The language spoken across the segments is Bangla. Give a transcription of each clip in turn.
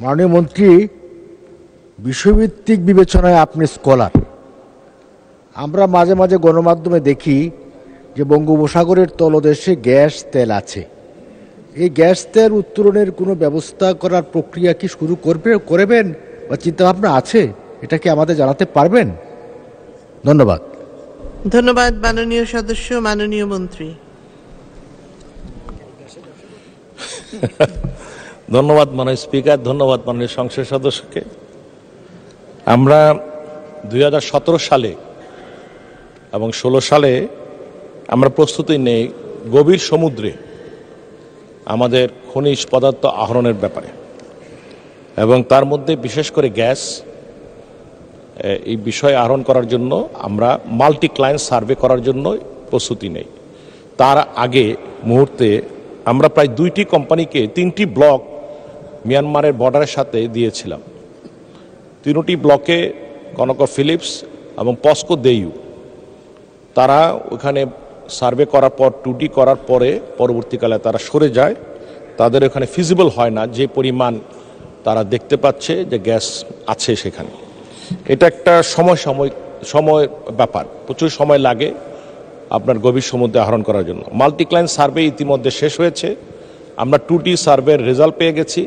মাননীয় মন্ত্রী, বিষয়ভিত্তিক বিবেচনায় আপনি স্কলার। আমরা মাঝে মাঝে গণমাধ্যমে দেখি যে বঙ্গোপসাগরের তলদেশে গ্যাস তেল আছে। এই গ্যাস তেল উত্তোলনের কোনো ব্যবস্থা করার প্রক্রিয়া কি শুরু করবেন বা চিন্তাভাবনা আছে? এটা কি আমাদের জানাতে পারবেন? ধন্যবাদ। ধন্যবাদ মাননীয় সদস্য। মাননীয় মন্ত্রী। ধন্যবাদ মাননীয় স্পিকার, ধন্যবাদ মাননীয় সংসদ সদস্যকে। আমরা 2017 সালে এবং 16 সালে আমরা প্রস্তুতি নেই গভীর সমুদ্রে আমাদের খনিজ পদার্থ আহরণের ব্যাপারে, এবং তার মধ্যে বিশেষ করে গ্যাস এই বিষয় আহরণ করার জন্য আমরা মাল্টি ক্লায়েন্ট সার্ভে করার জন্য প্রস্তুতি নেই। তার আগে মুহূর্তে আমরা প্রায় 2টি কোম্পানিকে 3টি ব্লক মিয়ানমারের বর্ডারের সাথে দিয়েছিলাম। 3টি ব্লকে কনকফিলিপস এবং পস্কো দেইউ, তারা ওখানে সার্ভে করার পর 2D করার পরে পরবর্তীকালে তারা সরে যায়। তাদের ওখানে ফিজিবল হয় না যে পরিমাণ তারা দেখতে পাচ্ছে যে গ্যাস আছে সেখানে। এটা একটা সময় ব্যাপার, প্রচুর সময় লাগে আপনার গভীর সমুদ্রে আহরণ করার জন্য। মাল্টি ক্লায়েন্ট সার্ভে ইতিমধ্যে শেষ হয়েছে, আমরা 2D সার্ভের রেজাল্ট পেয়ে গেছি।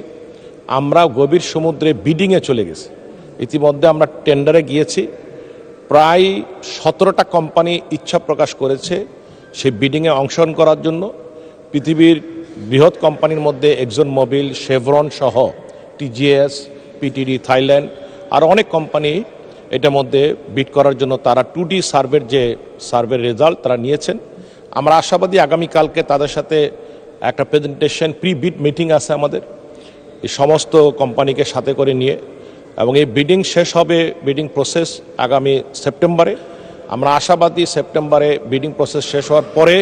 আমরা গভীর সমুদ্রে বিডিংয়ে চলে গেছি, ইতিমধ্যে আমরা টেন্ডারে গিয়েছি। প্রায় 17টা কোম্পানি ইচ্ছা প্রকাশ করেছে সেই বিডিংয়ে অংশগ্রহণ করার জন্য। পৃথিবীর বৃহৎ কোম্পানির মধ্যে এক্সন মোবিল, শেভরন সহ টিজিএস, পিটিডি থাইল্যান্ড আর অনেক কোম্পানি এটার মধ্যে বিড করার জন্য তারা 2D সার্ভের রেজাল্ট তারা নিয়েছেন। আমরা আশাবাদী আগামীকালকে তাদের সাথে একটা প্রেজেন্টেশন প্রি বিড মিটিং আছে আমাদের এই সমস্ত কোম্পানিকে সাথে করে নিয়ে, এবং এই বিডিং শেষ হবে, বিডিং প্রসেস আগামী সেপ্টেম্বরে। আমরা আশাবাদী সেপ্টেম্বরে বিডিং প্রসেস শেষ হওয়ার পরে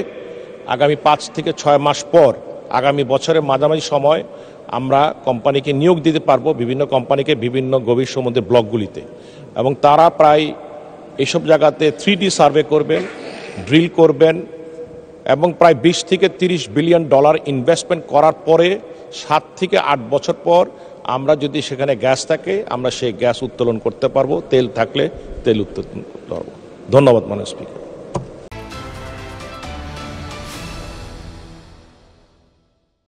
আগামী 5 থেকে 6 মাস পর আগামী বছরের মাঝামাঝি সময় আমরা কোম্পানিকে নিয়োগ দিতে পারবো, বিভিন্ন কোম্পানিকে বিভিন্ন গভীর সমুদ্রের ব্লকগুলিতে, এবং তারা প্রায় এইসব জায়গাতে 3D সার্ভে করবেন, ড্রিল করবেন, এবং প্রায় 20 থেকে 30 বিলিয়ন ডলার ইনভেস্টমেন্ট করার পরে 7 থেকে 8 বছর পর আমরা যদি সেখানে গ্যাস থাকে আমরা সেই গ্যাস উত্তোলন করতে পারবো, তেল থাকলে তেল উত্তোলন করতে পারবো। ধন্যবাদ মাননীয় স্পিকার।